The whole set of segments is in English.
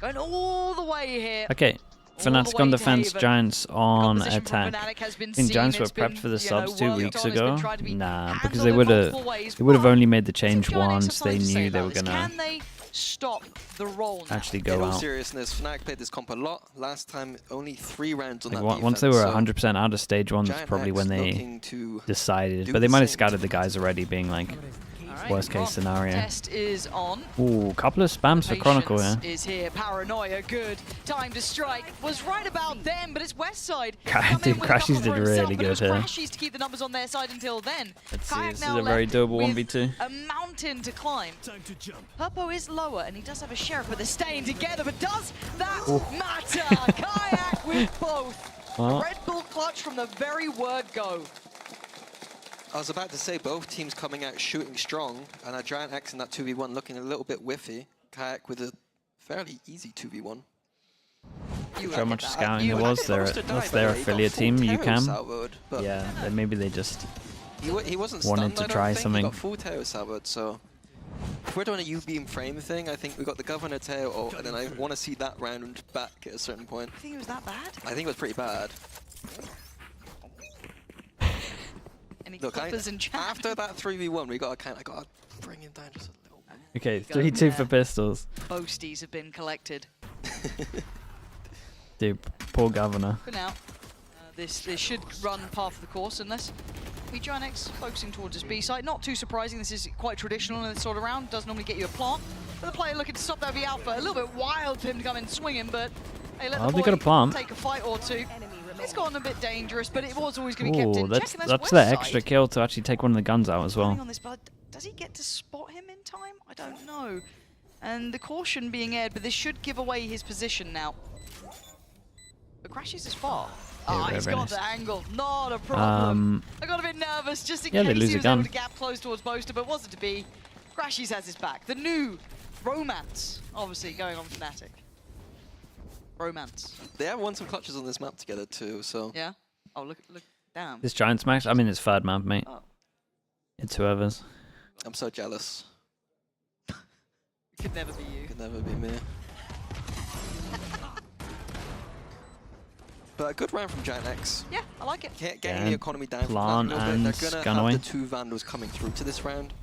Going all the way here. Okay. Fnatic on defense, Giants on attack. I think Giants were prepped for the subs 2 weeks ago. Nah, because they would have only made the change once they knew they were gonna stop the roll actually go out. In all seriousness, Fnatic played this comp a lot. Last time, only 3 rounds on that defense. Once they were 100% out of stage 1, that's probably when they decided. But they might have scattered the guys already, being like, worst case scenario. Test is on. Ooh, couple of spams for Chronicle here. Is here. Paranoia, good. Time to strike. Was right about them, but it's West Side. Dude, Crashies did really good here. Crashies to keep the numbers on their side until then. Let's see, this is a very doable 1v2. A mountain to climb. Purpo is lower, and he does have a sheriff, but they're staying together. But does that matter? Kayak with both. Red Bull clutch from the very word go. I was about to say both teams coming out shooting strong, and a Giant X in that 2v1 looking a little bit whiffy. Kayak with a fairly easy 2v1. How much scouting there was there? That's their affiliate team, UCAM. Yeah, then maybe they just he wasn't wanted to try something. He got full tail salvoed, so if we're doing a U-beam frame thing, I think we got the Governor tail, and then I want to see that round back at a certain point. I think it was that bad? I think it was pretty bad. Look, after that 3v1, we got to bring him down just a little bit. Okay, 3-2 for pistols. Boasties have been collected. Dude, poor Governor. For now, this should run par for the course, unless we Giant X focusing towards his B side. Not too surprising, this is quite traditional in this sort of round. Doesn't normally get you a plant. But the player looking to stop that V Alpha. A little bit wild for him to come in swinging, but hey, let the boy take a fight or two. It's gotten a bit dangerous, but it was always going to be kept in check. That's that extra kill to actually take one of the guns out as well. Does he get to spot him in time? I don't know. And the caution being aired, but this should give away his position now. But Crashies is far. Yeah, he's got the angle. Not a problem. I got a bit nervous just in case he was able to gap close towards Boaster, but wasn't to be. Crashies has his back. The new romance, obviously, going on Fnatic. Romance. They have won some clutches on this map together too, so. Yeah? Oh, look, damn. This Giants match? I mean, it's third map, mate. Oh. It's whoever's. I'm so jealous. It could never be you. Could never be me. But a good round from Giant X. Yeah, I like it. Getting the economy down. Plan and they're going to Gunaway. have the 2 Vandals coming through to this round.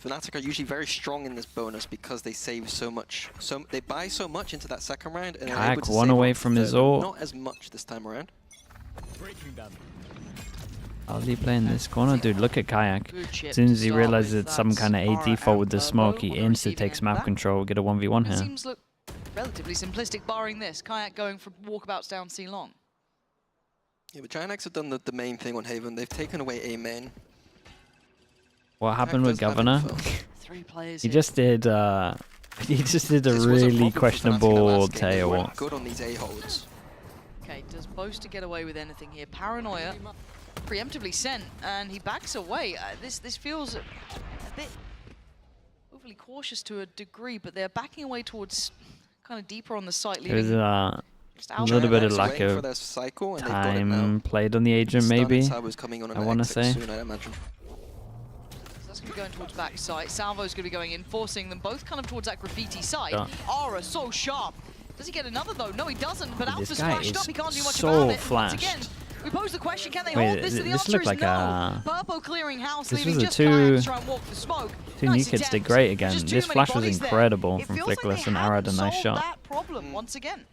Fnatic are usually very strong in this bonus because they save so much. They buy so much into that second round, and they're able to one save away from his ult. Not as much this time around. How's he playing this corner? Dude, look at Kayak. As soon as he realizes it's some kind of AD fault with the smoke, he instantly takes map control, get a 1v1 here. Seems look relatively simplistic, barring this. Kayak going for walkabouts down C long. Yeah, but Giant X have done the main thing on Haven. They've taken away A main. What happened with Governor? 3 players. He just did a really questionable tail. Good on these A holds. Okay, does Boaster get away with anything here? Paranoia preemptively sent, and he backs away. This feels a bit overly cautious to a degree, but they're backing away towards kind of deeper on the site. There's a little bit of lack of time played on the agent, maybe. I want to say. Going towards back site. Salvo's going to be going in, forcing them both kind of towards that graffiti site. Aura so sharp. Does he get another though? No, he doesn't. But Alpha's flashed up. He can't do much about it. Once again, we pose the question: can they hold this? And the answer is no. Purple clearing house, leaving just Kayak to try and walk the smoke. Two new kids did great again. This flash was incredible from Flickless, and Arad a nice shot. That problem once again.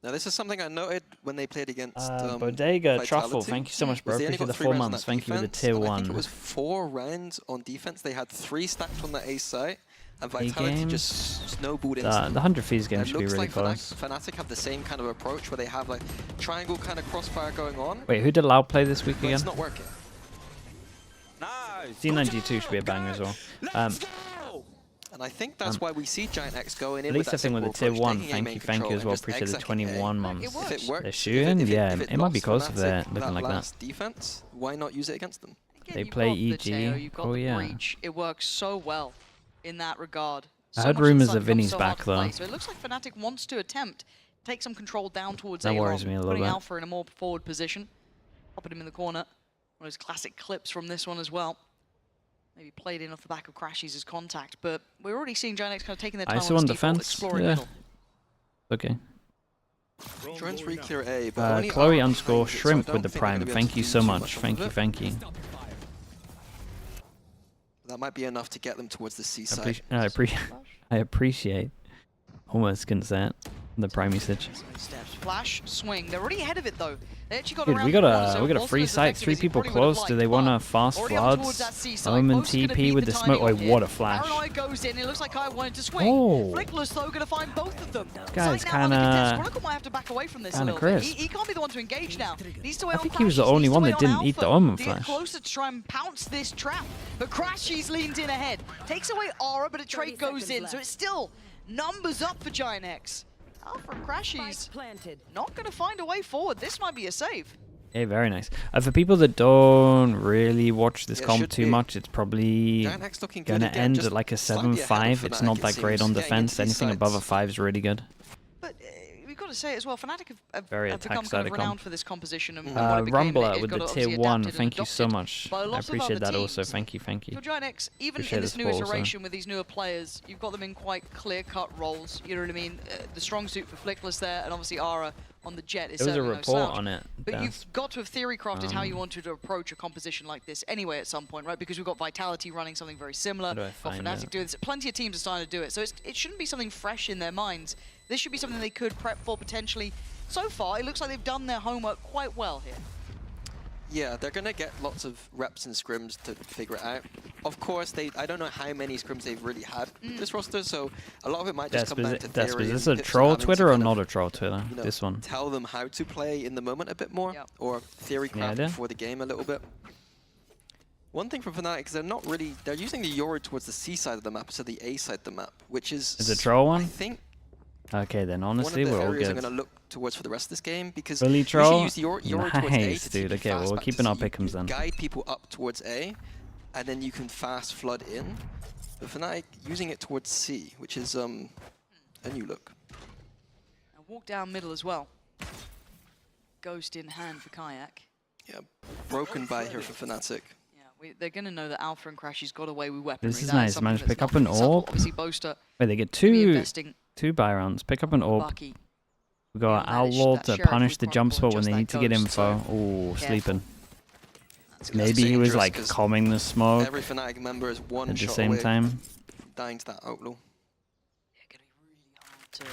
Now this is something I noted when they played against Bodega Truffle, thank you so much, bro. Appreciate the 4 months. Thank you for the tier 1. I think it was 4 rounds on defense. They had 3 stacked on the A site, and Vitality just snowballed into the 100 fees game should be really close. Fnatic have the same kind of approach where they have like triangle kind of crossfire going on. Wait, who did Loud play this week again? It's not working. C9G2 should be a banger as well. And I think that's why we see Giant X going in. At least I think with the tier 1, thank you as well. Appreciate the 21 months. They're shooting, yeah, it might be close if they're looking like that. Defense, why not use it against them? They play EG. Oh yeah. It works so well in that regard. I heard rumors that Vinny's back though. So it looks like Fnatic wants to attempt take some control down towards that worries me a little bit. Putting Alpha in a more forward position, popping him in the corner. One of those classic clips from this one as well. Maybe played in off the back of Crashies' contact, but we're already seeing Giant X kind of taking their time on defense. Exploring middle. Okay. Drones re-clear A, but only Chloe R _ so shrimp I with don't the think they're prime. gonna be able Thank to you do so too much. off of Thank you, it. thank you. That might be enough to get them towards the C side. I appreciate. Almost couldn't say it. The prime usage. Steps, flash, swing. They're already ahead of it though. They actually got Dude, around we got the corner, a free site, 3 people probably close. Do they want to fast floods? Omen TP with the smoke. Oh, what a flash. Paranoid goes in. It looks like Kai wanted to swing. Oh. Flickless though going to find both of them. Guy's kind of. Chronicle might have to back away from this a little bit. crisp. He can't be the one to engage now. Needs to wait I on think he was the Crashies, only needs to one wait that on didn't eat the Alpha Omen to get flash. closer to try and pounce this trap. But Crashies leans in ahead. Takes away Aura, but a trade goes in. So it's still numbers up for Giant X. Alpha and Crashies not going to find a way forward. This might be a save. Hey, very nice. For people that don't really watch this comp too be. much, it's probably Giant X looking going good to again, end just at like a slightly ahead of 7-5. It's Fnatic, not it that great seems, on getting defense. into these Anything above a sides. 5 is really good. But we've got to say as well, Fnatic have Very become attack-sided kind of renowned comp. for this composition. And what it became, Rumbler it with got the obviously tier 1. adapted and Thank you so adopted much. by I lots of appreciate other that also. teams. Thank you, thank you. For Giant X, even Appreciate in this the new support also. iteration with these newer players, you've got them in quite clear-cut roles. You know what I mean? The strong suit for Flickless there, and obviously Aura on the jet is There was a certainly no report slouch. on it. But you've got to have theory crafted how you wanted to approach a composition like this anyway at some point, right? Because we've got Vitality running something very similar. do I Got find Fnatic it? doing this. Plenty of teams are starting to do it. So it shouldn't be something fresh in their minds. This should be something they could prep for potentially. So far, it looks like they've done their homework quite well here. Yeah, they're going to get lots of reps and scrims to figure it out. Of course, I don't know how many scrims they've really had this roster, so a lot of it might just come down to theory. Is this and a tips troll having to Twitter or kind of, not a troll Twitter? you know, This one. tell them how to play in the moment a bit more, Yep. or theory Any craft idea? before the game a little bit. One thing from Fnatic is they're using the Yoru towards the C side of the map instead of the A side of the map, which is... Is it troll one? I think Okay, then honestly, one of we're the all areas good. I'm going to look towards for the rest of this game, because Fully you troll? should use Yoru towards A Nice, to take dude. you Okay, well, fast we're back to keeping our C. pick'ems You then. guide people up towards A, and then you can fast flood in. But Fnatic using it towards C, which is a new look. And walk down middle as well. Ghost in hand for Kayak. Yeah, broken by here for Fnatic. Yeah, they're going to know that Alpha and Crashies got away with weaponry. This is That nice. something Managed to that's pick up not an been subtle. orb. Obviously, Boaster Wait, they get maybe two investing buy rounds. Pick up an orb. Bucky. We got Yeah, managed Outlaw that to Sheriff punish with the jump Chronicle spot when and they just need to that get Ghost, info. so Ooh, careful. sleeping. That's Maybe he was dangerous like 'cause calming the smoke every Fnatic member is one at the shot same away time. from dying to that Outlaw. Yeah, going to be really hard to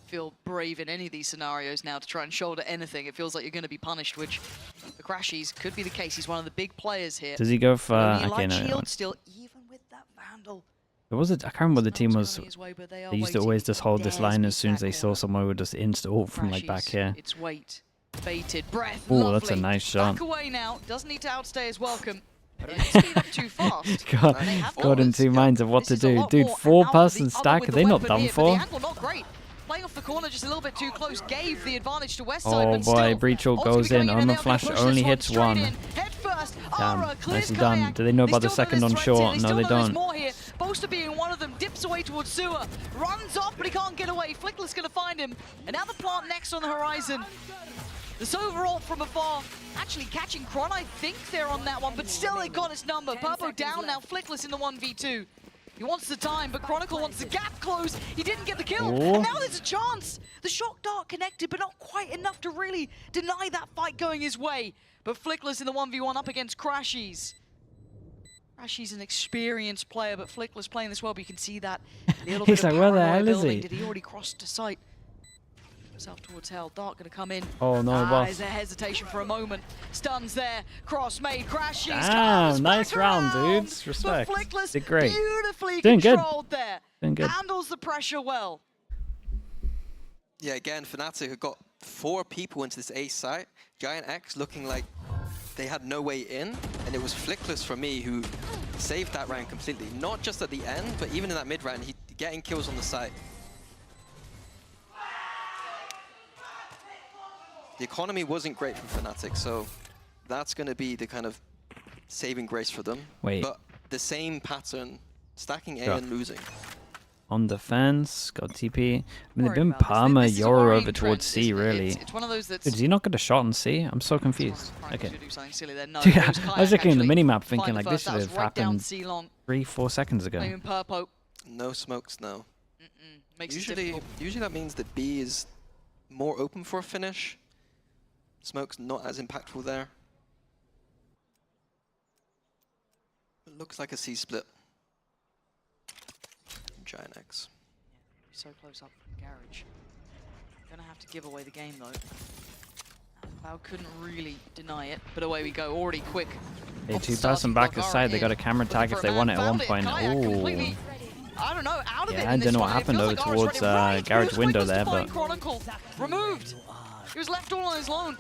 feel brave in any of these scenarios now to try and shoulder anything. It feels like you're going to be punished, which for Crashies could be the case. He's one of the big players here. Does he go for... Only Okay, light no. shield still, even with that Vandal. It was it. I can't remember what the team was. Smells going his way, but they are They used to waiting. always just hold this Dares line beat as soon as that they saw corner. someone would just insta ult from like back Crashies, here. It's wait. Baited. Breath. Ooh, Lovely. that's a nice shot. Back away now. Doesn't need to outstay his welcome. But it speed up too fast. Got, They have got in numbers. two minds of what This to is a do. lot Dude, more, and 4-person Alpha the stack, other are with they the not weapon done here, but for? the angle not great. Playing off the corner just a little bit too close gave the advantage to West side, Oh but boy, still, Breach ult Ulti goes in. coming and Omen they're gonna Flash push only this hits straight one. in. Head first. Damn, Aura clears nicely done. Kayak. Do they know about the still second there's on threats short? here. No, still they know there's don't. more here. Boaster being one of them, dips away towards Sewer. Runs off, but he can't get away. Flickless gonna find him. And now the plant next on the horizon. The Sova ult from afar, actually catching Kron. I think they're on that one, but still they got his number. Purpo down now, Flickless in the 1v2. He wants the time, but Chronicle wants the gap close. He didn't get the kill, Oh. and now there's a chance. The shock dart connected, but not quite enough to really deny that fight going his way. But Flickless in the 1v1 up against Crashies. Crashies an experienced player, but Flickless playing this well, but you can see that little He's bit of like, where the paranoia hell is building. he? Did he already cross to sight? Himself towards hell. Dart gonna come in. Oh no, boss. There's a hesitation for a moment. Stuns there. Cross made. Crashies. Damn, comes nice back round, around. dudes. Respect. But Flickless Did great. beautifully Doing good. controlled there. Doing good. Handles the pressure well. Yeah, again, Fnatic have got 4 people into this A site. Giant X looking like they had no way in, and it was Flickless for me who saved that round completely. Not just at the end, but even in that mid round, he getting kills on the site. The economy wasn't great from Fnatic, so that's going to be the kind of saving grace for them. Wait. But the same pattern, stacking A Sure. and losing. On defense, got TP. I mean, they've Worried been about this. Parma, This is a Yoru worrying over trend, towards C, isn't it? really. It's one of those that's... Dude, does he not get a shot on C? I'm so confused. Okay. Do something silly there. No, Yeah, it was I was Kayak looking at the actually minimap thinking find like the this first. should That have was right down happened C long. 3-4 seconds ago. Flaming Purpo. No smokes, no. Makes it difficult. Usually that means that B is more open for a finish. Smoke's not as impactful there. It looks like a C split. Giant X. Yeah, so close up from Garage. Gonna have to give away the game though. Cloud couldn't really deny it, but away we go. Already quick. Hey, 2,000 back aside. They got a camera tag if they want it at one point. Ooh. I don't know, out of it. Yeah, I don't know what happened over towards Garage window there, but Chronicle removed. He was left all on his own.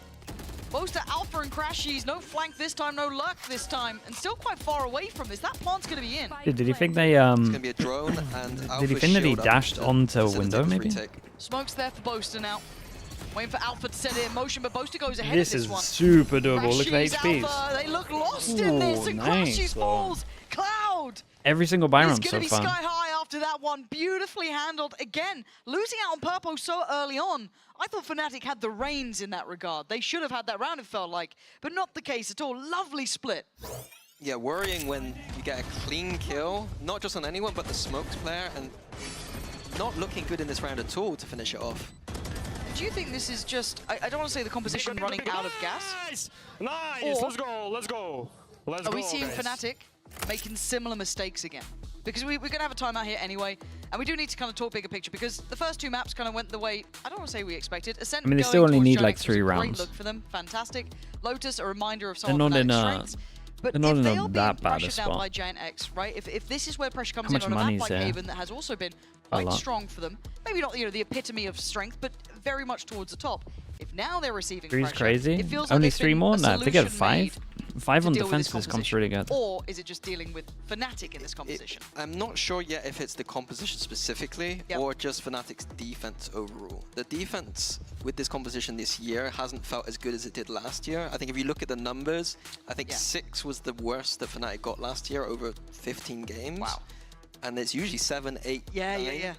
Both to Alpha and Crashies, no flank this time, no luck this time, and still quite far away from this. That plant's gonna be in. Did he think they It's gonna be a drone and did he think that he dashed onto window maybe? Smoke's there for Boaster now. Waiting for Alpha to set it in motion, but Boaster goes ahead This of is this one. super doable. Look at the Crashies, HPs. Alpha, they look lost in this, and nice, Crashies falls. Cloud! Every single buy round so He's far. gonna be sky high after that one. Beautifully handled. Again, losing out on Purpo so early on. I thought Fnatic had the reins in that regard. They should have had that round, it felt like, but not the case at all. Lovely split. Yeah, worrying when you get a clean kill, not just on anyone, but the Smokes player, and not looking good in this round at all to finish it off. Do you think this is just, I don't want to say the composition running out of gas? Nice! Or Let's go, let's go. Let's are go, we seeing guys. Fnatic making similar mistakes again? Because we're going to have a timeout here anyway, and we do need to kind of talk bigger picture, because the first two maps kind of went the way, I don't want to say we expected. Ascent, I mean, they going still only towards need Giant like X 3 was a rounds. Great look for them, fantastic. Lotus, a reminder of They're some of not in Fnatic's a strengths. But they're not if in they a are being that bad a pressured down spot. by Giant X, right? If this is where pressure comes How in much on a map money is like there? Haven that has also been quite strong for them, maybe not the epitome of strength, but very much towards the top. If now they're receiving Three's pressure, crazy. it feels Only like 3 more? Nah, if they get solution 5. made 5 on to deal with this defenses comes composition. really good. Or is it just dealing with Fnatic in this composition? I'm not sure yet if it's the composition specifically or just Fnatic's defense overall. The defense with this composition this year hasn't felt as good as it did last year. I think if you look at the numbers, I think 6 was the worst that Fnatic got last year over 15 games. Wow. And it's usually 7, 8, 9. Yeah.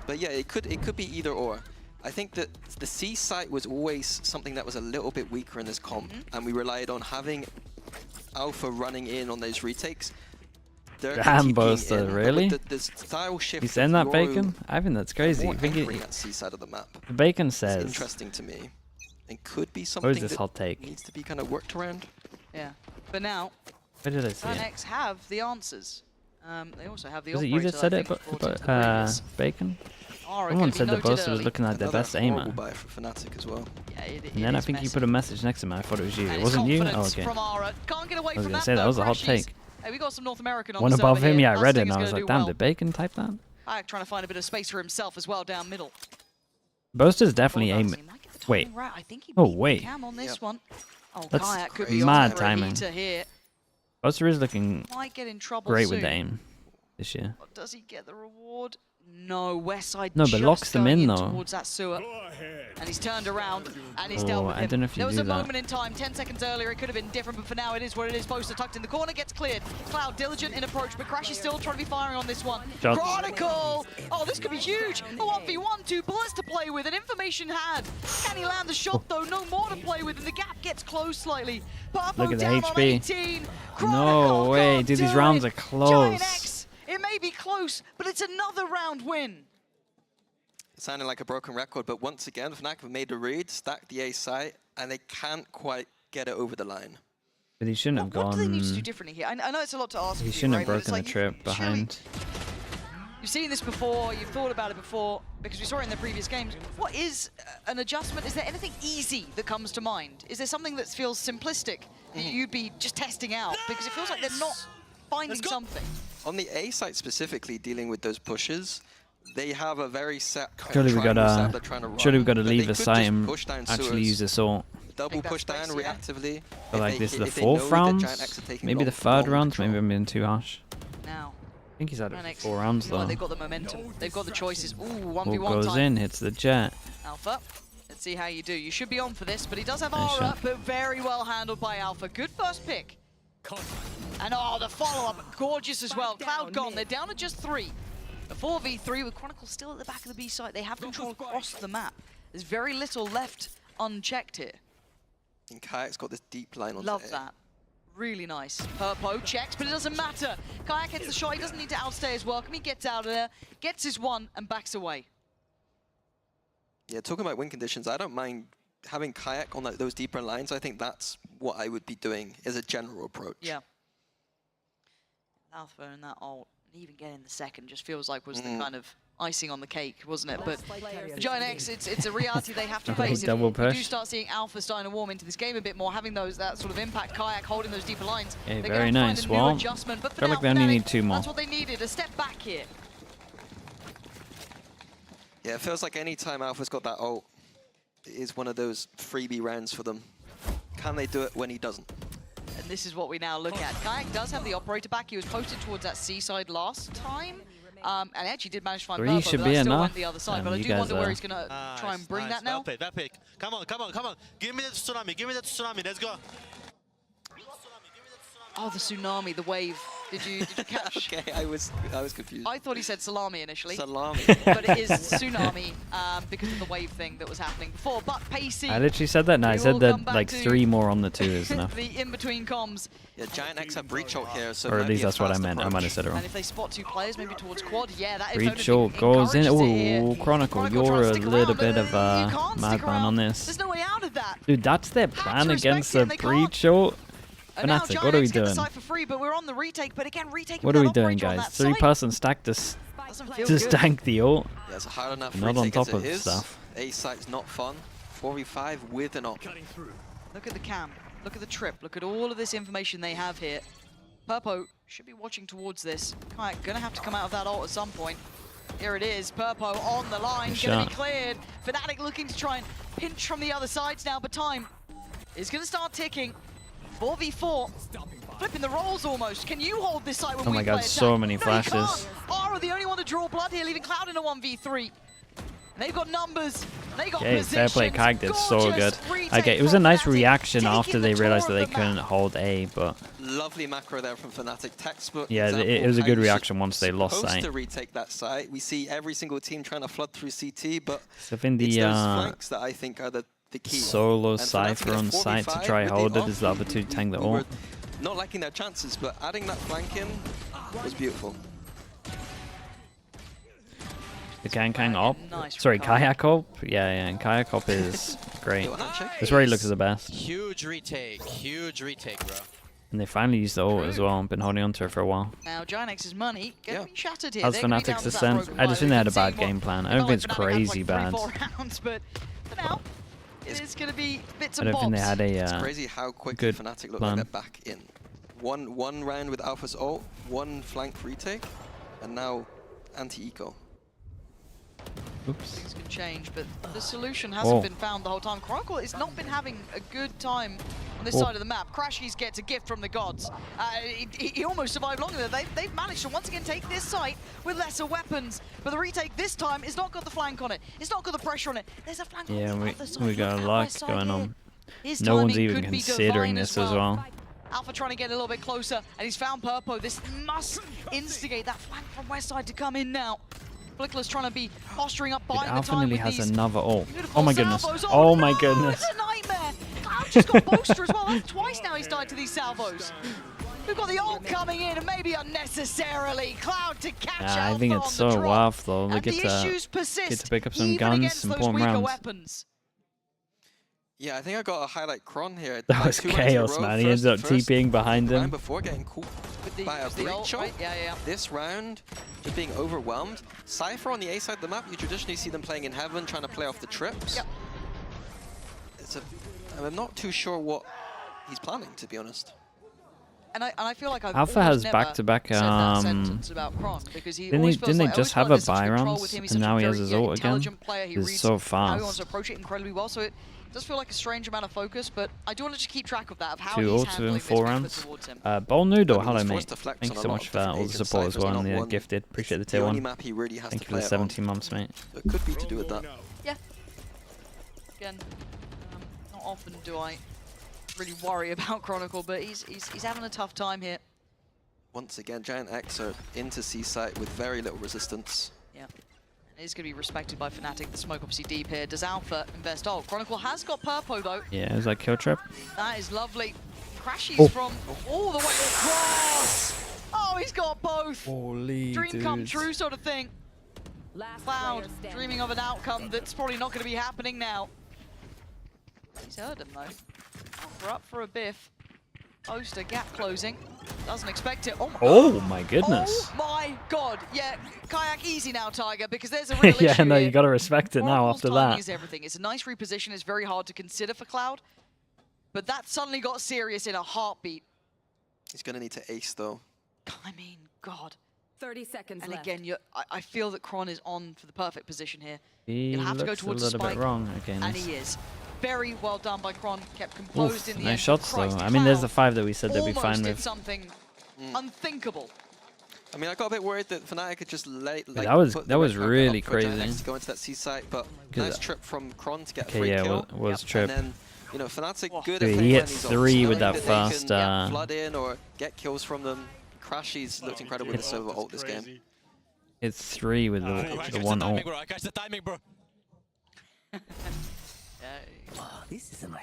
But yeah, it could be either or. I think that the C site was always something that was a little bit weaker in this comp, and we relied on having Alpha running in on those retakes. Damn, Boaster, really? The style shift. He's saying that, Bacon? I think that's crazy. More I think angry at C side of the map. Bacon It's says, interesting to me, and could be what something is this that hot take? needs to be kind of worked around. Yeah. But now, Where did I see it? Giant X have the answers. They also have the Was it operator you that said I it, think, brought into the previous. Bacon? Are Someone gonna be said that noted Boaster was early. looking like their Another best horrible aimer. buy for Fnatic as well. Yeah, it And then I is think you messy. put a message next to me. I thought it was you. And It it's wasn't you? Oh, confidence okay. from Ara. Can't get away I was from going to that, say, that though. was a hot Crashies. take. Hey, we got some North American on One the above server him, here. yeah, I read it, Lusting and I is was gonna like, do damn, well. did Bacon type that? Kayak trying to find a bit of space for himself as well down middle. Boaster's definitely Bulldogs, aiming. he might get the Wait. timing right. I think he Oh, beat wait. Cam on this one. Oh, That's Kayak could crazy. be mad on for a timing. heater here. Boaster is looking Might get in trouble great soon. with aim this year. But does he get the reward? No, Westside No, but just locks them going in, though. towards that sewer. And he's turned around and he's Oh, dealt with I him. don't know if you There was do a that. moment in time, 10 seconds earlier, it could have been different, but for now it is what it is. Boaster tucked in the corner, gets cleared. Cloud diligent in approach, but Crash is still trying to be firing on this one. Shots. Chronicle! Oh, this could be huge. A 1v1, 2 bullets to play with, and information had. Can he land the shot though? No more to play with, and the gap gets closed slightly. Purpo Look at the down on HP. 18. No Chronicle way, can't dude, these do rounds it. are close. Giant X, it may be close, but it's another round win. Sounding like a broken record, but once again, Fnatic have made a read, stacked the A site, and they can't quite get it over the line. But he shouldn't have What do they need to do gone. differently here? I know it's a lot to ask. He of you, shouldn't have right? But it's broken the like trip behind. You've seen this before, you've thought about it before, because we saw it in the previous games. What is an adjustment? Is there anything easy that comes to mind? Is there something that feels simplistic that you'd be just testing out? Because it feels like they're not finding something. On the A site specifically, dealing with those pushes, they have a very set kind Surely of we triangle gotta, setup they're trying to run. surely we gotta But they leave the could site just and push down actually sewers, use assault. double Take that push down space, yeah. reactively. But like If this is the if they know fourth that round, Giant X are taking maybe the long- third long round. control. Maybe I'm being too harsh. Now, I think he's had it Fnatic, for 4 rounds you know what, though. they've got the momentum, they've got the choices. Ooh, Ball 1v1 goes time. in, hits the jet. Alpha, let's see how you do. You should be on for this, but he does have Nice Aura, shot. but very well handled by Alpha. Good first pick. And oh, the follow-up, gorgeous as well. Cloud gone, they're down to just 3. A 4v3 with Chronicle still at the back of the B site. They have control across the map. There's very little left unchecked here. And Kayak's got this deep line on Love that. Really nice. Purpo checks, but it doesn't matter. Kayak hits the shot. He doesn't need to outstay his welcome. He gets out of there, gets his one, and backs away. Yeah, talking about win conditions, I don't mind having Kayak on those deeper lines. I think that's what I would be doing as a general approach. Yeah. Alpha and that ult, and even getting the second just feels like was the kind of icing on the cake, wasn't it? But for Giant X, it's a reality they have to face. Double If push. you do start seeing Alpha starting to warm into this game a bit more, having that sort of impact, Kayak holding those deeper lines. Okay, they're very gonna nice. Find a new Well, adjustment. But for feel now, like they only Fnatic, need 2 more. That's what they needed, a step back here. Yeah, it feels like any time Alpha's got that ult, it is one of those freebie rounds for them. Can they do it when he doesn't? And this is what we now look at. Kayak does have the operator back. He was posted towards that seaside last time. And actually did manage to find 3 Purpo, should but be that still enough. went the other side. But I You do guys wonder where are- he's going to try and bring that now. Well played. Come on, come on, come on. Give me that tsunami. Give me that tsunami. Let's go. Oh, the tsunami, the wave. Did you catch? Okay, I was confused. I thought he said salami initially. Salami. But it is tsunami because of the wave thing that was happening before. But pacey. I literally said that. No, I We said will that come back like to 3 more on the 2 is enough. the in-between comms. Yeah, Giant X have breach ult here, so Or it at might be least a that's what I fast meant. I approach. might have said it wrong. And if they spot 2 players, maybe towards quad, yeah, that Breach ult goes in. Oh, Oh, Chronicle, you're a little bit of a madman on There's this. no way out of that. Dude, that's their plan to respect against it, the and they can't. breach ult. And now Fnatic, what are we Giant X get the doing? site for free, but we're on the retake. But again, retake. What are we without doing, operator on guys? that site. 3-person stack to Doesn't feel just good. tank the ult. Yeah, it's a hard enough Not on retake top as of it is. stuff. A site's not fun. 4v5 with an ult. Look at the cam. Look at the trip. Look at all of this information they have here. Purpo should be watching towards this. Kayak gonna have to come out of that ult at some point. Here it is. Purpo on the line. Good Gonna shot. be cleared. Fnatic looking to try and pinch from the other sides now, but time is gonna start ticking. 4v4. Flipping the roles almost. Can you hold this site when Oh we my play god, so attack? many No, you flashes. can't. Aura the only one to draw blood here, leaving Cloud in a 1v3. They've got numbers. They got Okay, fair play. positions. Kayak did so Gorgeous good. retake Okay, it was a from nice Fnatic, reaction after taking they the realized tour that of they the map. couldn't hold A, but Lovely macro there from Fnatic. Textbook. yeah, example it was a of good how you reaction once they lost supposed sight. to retake that site. We see every single team trying to flood through CT, but So I think it's the those flanks that I think are the key. solo And Fnatic Cypher at on site to 4v5 try with the hold it ult, as the other 2 tank the we were ult. not liking their chances, but adding that flank in was beautiful. The Kang op. Nice Sorry, from Kayak op. Yeah, and Kayak op is great. Little handshake. That's where he looks the best. Huge retake, bro. And they finally used the ult as well. Been holding on to it for a while. Now, Giant X's money gonna Yeah. be shattered here. How's They're gonna be Fnatic's down to that descent? broken I just line. think they had a We've been bad seeing game what- plan. I it don't felt think it's like Fnatic had, crazy like, bad. 3-4 rounds, but for now, it's gonna be bits I and don't think they bobs. had It's a crazy how quickly good Fnatic look plan. like they're back in. One round with Alpha's ult, 1 flank retake, and now anti-eco. oops. Things can change, but the solution hasn't Whoa. been found the whole time. Chronicle has not been having a good time on this Whoa. side of the map. Crashies gets a gift from the gods. He almost survived longer there. They've managed to once again take this site with lesser weapons, but the retake this time has not got the flank on it. It's not got the pressure on it. There's a flank Yeah, on the we other side. got a Look at that lot west side going here. on. His No one's timing even could be considering divine this as well. Alpha trying to get a little bit closer, and he's found Purpo. This must instigate that flank from west side to come in now. Flickler's trying to be posturing up, Dude, buying the Alpha time nearly with has these another ult. beautiful Oh my goodness. salvos. Oh my no, goodness. It's a nightmare. Cloud just got Bolster as well. That's twice now he's died to these salvos. We've got the ult coming in, and maybe unnecessarily. Cloud to catch I think Alpha it's on the so drop. worth though. And Look the at issues persist, get to pick up some even guns, against some those important weaker rounds. weapons. Yeah, I think I got a highlight Kron here. That Like was 2 rounds in a chaos, row. man. He ended up First TPing behind round him. before getting caught With the, by a with the breach ult, ult. right? Yeah. This round, just being overwhelmed. Cypher on the A side of the map, you traditionally see them playing in heaven, trying to play off the trips. Yep. I'm not too sure what he's planning, to be honest. And I feel like I've Alpha almost has never back-to-back, said that sentence about Kron, because he always feels didn't they like, I just always have feel a like there's such control Byron's, with him. He's and such a now he has very, his ult again? intelligent player. He He's reads so how he fast. wants to approach it incredibly well, so it does feel like a strange amount of focus, but I do want to just keep track of that, of how 2 he's ults handling in this 4 when put rounds. towards him. Ball Noodle, I mean, hello he's mate. forced to flex Thank you on so a lot much of for all the different support as agent well, ciphers, and not the one. gifted. Appreciate the It's tier the only 1. map he really has Thank to you for the play it on. 17 months, mate. So it could be to do with that. Yeah. Again, not often do I really worry about Chronicle, but he's having a tough time here. Once again, Giant X are into C site with very little resistance. Yeah. And it is going to be respected by Fnatic. The smoke obviously deep here. Does Alpha invest? Oh, Chronicle has got Purpo though. Yeah, it was like kill trip. That is lovely. Crashies from all the way across. Oh, he's got both. Holy Dream dudes. come true sort of thing. Cloud dreaming of an outcome that's probably not going to be happening now. He's heard him though. We're up for a biff. Oster gap closing. Doesn't expect it. Oh my goodness. Oh my god. Yeah, Kayak easy now, Tiger, because there's a real yeah, issue no, here. you got to respect it now after timing that. is everything. It's a nice reposition. It's very hard to consider for Cloud. But that suddenly got serious in a heartbeat. He's going to need to ace, though. I mean, God. 30 seconds And left. again, I feel that Kron is on for the perfect position here. He You'll have to go looks towards a the little spike, bit wrong. Okay, and nice. he is. Very well done by Kron. Kept composed Oof, in the nice end. shots though. Christ, I mean, there's the Cloud 5 that we said they'd be fine almost did with. something unthinkable. I mean, I got a bit worried that Fnatic could just that was really crazy. To go into that C site, but 'Cause nice trip from Kron to get a Okay, free yeah, kill. was trip. And then, you know, Fnatic good Dude, at he hit playing these 3 ults, with that knowing fast, they can, flood in or get kills from them. Crashies looked incredible with the solo ult this game. It's 3 with the one ult. I catch the timing, bro.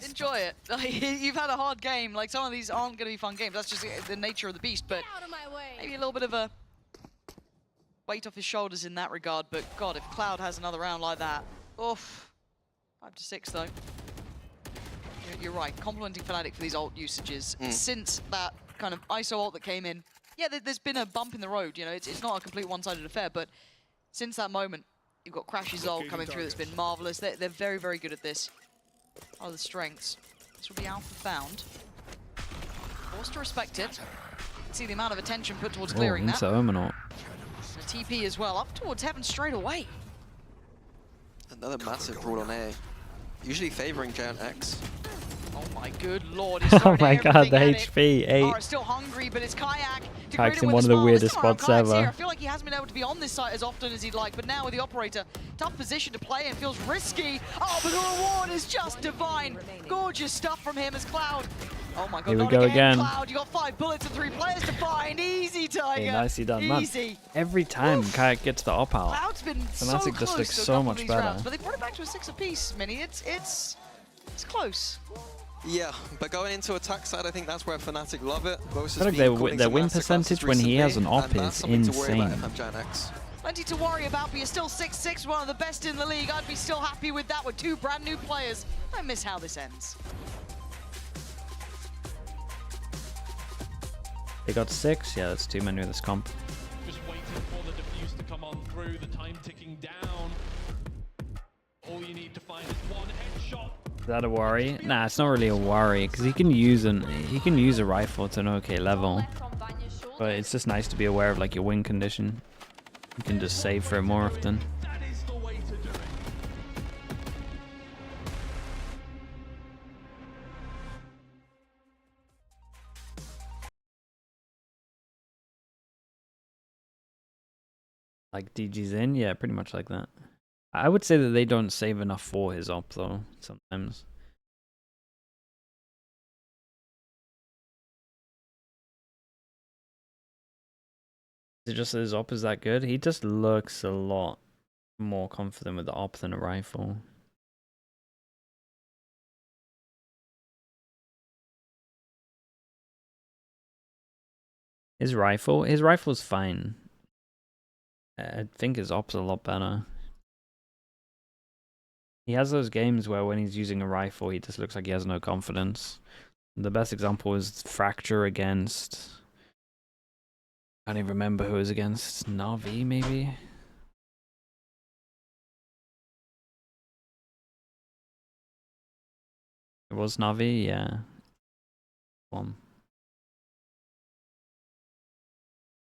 Enjoy it. You've had a hard game. Like, some of these aren't going to be fun games. That's just the nature of the beast. But maybe a little bit of a weight off his shoulders in that regard. But God, if Cloud has another round like that, oof. 5 to 6 though. You're right. Complimenting Fnatic for these ult usages since that kind of ISO ult that came in. Yeah, there's been a bump in the road. You know, it's not a complete one-sided affair. But since that moment, you've got Crash's ult coming through. That's been marvelous. They're very, very good at this. Are the strengths. This will be alpha found. Forced to respect it. See the amount of attention put towards clearing that. Omenort. A TP as well, up towards Heaven straight away. Another massive brawl on A. Usually favoring Giant X. Oh my good lord, he's Oh my god, the everything at HP, it. 8. Are still hungry, but it's Kayak. to Kayak's greet it in with one a of the smile. weirdest This time around, spots Kayak's ever. here. I feel like he hasn't been able to be on this site as often as he'd like, but now with the operator, tough position to play and feels risky. Oh, but the reward is just divine. Gorgeous stuff from him as Cloud. Oh my god, Here we not go again. Cloud. You got 5 bullets and 3 players to find. Easy, Tiger. Okay, nicely done, man. Easy. Every time Kayak gets the op out, Cloud's been so Fnatic close just looks to a so couple of much these better. rounds, but they brought it back to a 6 apiece, Mini. It's close. Yeah, but going into attack side, I think that's where Fnatic love it. I feel like their win percentage when he has an op is insane. Plenty to worry about, but you're still 6-6, one of the best in the league. I'd be still happy with that with 2 brand new players. I miss how this ends. They got 6? Yeah, that's too many with this comp. Just waiting for the defuse to come on through, the time ticking down. All you need to find is one headshot. Is that a worry? Nah, it's not really a worry because he can use a rifle to an okay level. But it's just nice to be aware of like your win condition. You can just save for it more often. That is the way to do it. Like DG's in? Yeah, pretty much like that. I would say that they don't save enough for his op though, sometimes. Is it just that his op is that good? He just looks a lot more confident with the op than a rifle. His rifle's fine. I think his op's a lot better. He has those games where when he's using a rifle, he just looks like he has no confidence. The best example is Fracture against... I don't even remember who it was against. Na'Vi, maybe? It was Na'Vi, yeah.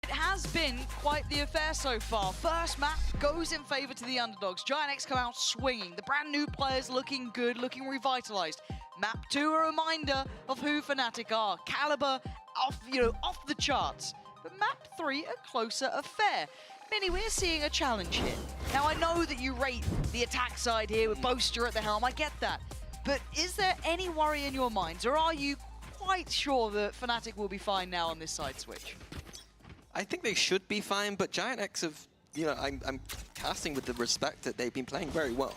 It has been quite the affair so far. First map goes in favor to the underdogs. Giant X come out swinging. The brand new players looking good, looking revitalized. Map 2, a reminder of who Fnatic are. Caliber off the charts. But map 3, a closer affair. Minnie, we're seeing a challenge here. Now, I know that you rate the attack side here with Boaster at the helm. I get that. But is there any worry in your minds, or are you quite sure that Fnatic will be fine now on this side switch? I think they should be fine, but Giant X have, you know, I'm casting with the respect that they've been playing very well.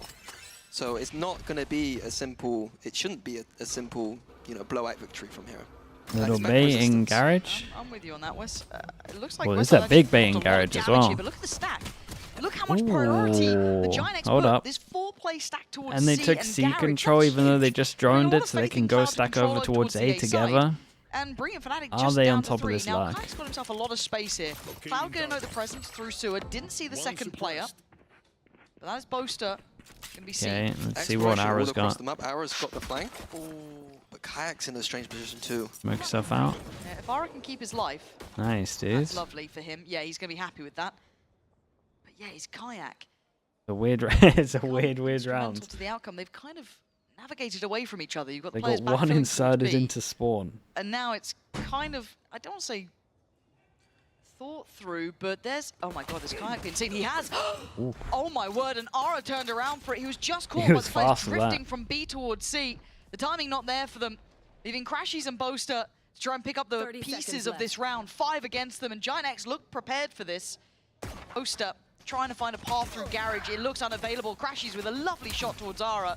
So it's not going to be a simple, it shouldn't be a simple, you know, blowout victory from here. Little expect bait in resistance. garage. I'm with you on that, Wes. It looks like Well, Wes there's a actually big bait in dropped a lot of garage as damage well. here, but look at the stack. Look how much priority the Ooh, Giant X hold put. up. This 4-play stack towards And they C took and C garage. control That's even though they huge. just Putting a droned lot it of so they faith can in go Cloud to stack control over it towards the A side together. and bringing Fnatic Are just they down on to top of 3. this Now, lag? Kayak's got himself a lot of space here. Cloud gonna know the presence through sewer. Didn't see the second player. But that is Boaster. Gonna be seen. Okay, let's see what Exploration all Arrow's across got. the map. Arrow's got the flank. Ooh, but Kayak's in a strange position too. Smoke yourself out. Yeah, if Ara can keep his life, Nice, dude. that's lovely for him. Yeah, he's gonna be happy with that. But yeah, he's Kayak. It's a weird, it's a Become weird instrumental round. to the outcome. They've kind of navigated away from each other. You've got the They players got one backfilling inserted towards B, into spawn. and now it's kind of, I don't want to say thought through, but there's, oh my god, there's Kayak being seen. He has, oh my word, and Ara turned around for it. He was just caught He by was the players fast with that. drifting from B towards C. The timing not there for them, leaving Crashies and Boaster to try and pick up the 30 pieces seconds of this round. 5 against them, and Giant X looked prepared for this. Boaster trying to find a path through garage. It looks unavailable. Crashies with a lovely shot towards Ara.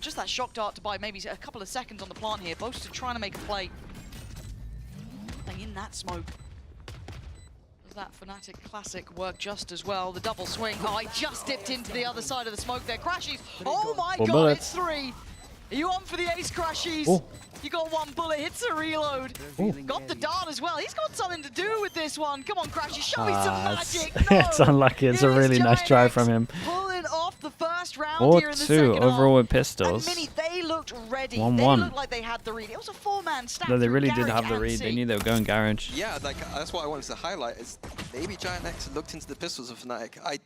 Just that shock dart to buy maybe a couple of seconds on the plant here. Boaster trying to make a play. Playing in that smoke. Does that Fnatic classic work just as well? The double swing. Oh, I just dipped into the other side of the smoke there. Crashies. Oh my 4 god, bullets. it's 3. Are you on for the ace, Crashies? Oh. You got 1 bullet, hits a reload. Got the dart as well. He's got something to do with this one. Come on, Crashies, show me some magic. No. It's unlucky. It's a It is really nice Giant try X from him. Pulling off the first round Or here in the 2 second overall half. with pistols. And Mini, they looked ready. 1-1. They looked like they had the read. It was a 4-man stack. No, they through really did garage have the and read. They C. knew they were going garage. Yeah, like that's what I wanted to highlight is maybe Giant X looked into the pistols of Fnatic. I'm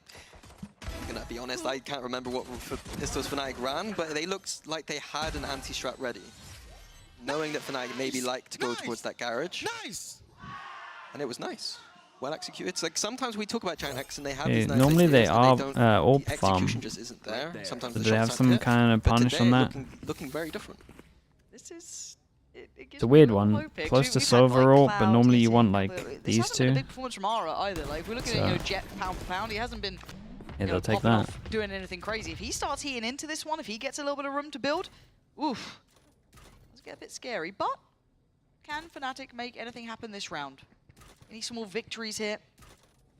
gonna be honest, I can't remember what pistols Fnatic ran, but they looked like they had an anti-strat ready. Knowing that Fnatic maybe liked to go towards that garage. Nice. And it was nice. Well executed. It's like sometimes we talk about Giant X and they have Yeah, these nice normally they ideas and are, don't- AWP the farm. execution just isn't there. Sometimes Do the they shots have aren't some hit, kind of but punish today on that? looking very different. This is... It gives It's a me weird real one. hope here, 'cause Close to we've had, like, Silver AWP, but Cloud normally you hitting, want like but these This hasn't been a two. big performance from Ara either. Like, if we're looking at Jet pound for pound, he hasn't been Yeah, you know, they'll take popping that. off, doing anything crazy. If he starts heating into this one, if he gets a little bit of room to build, oof. Let's get a bit scary, but can Fnatic make anything happen this round? He needs some more victories here.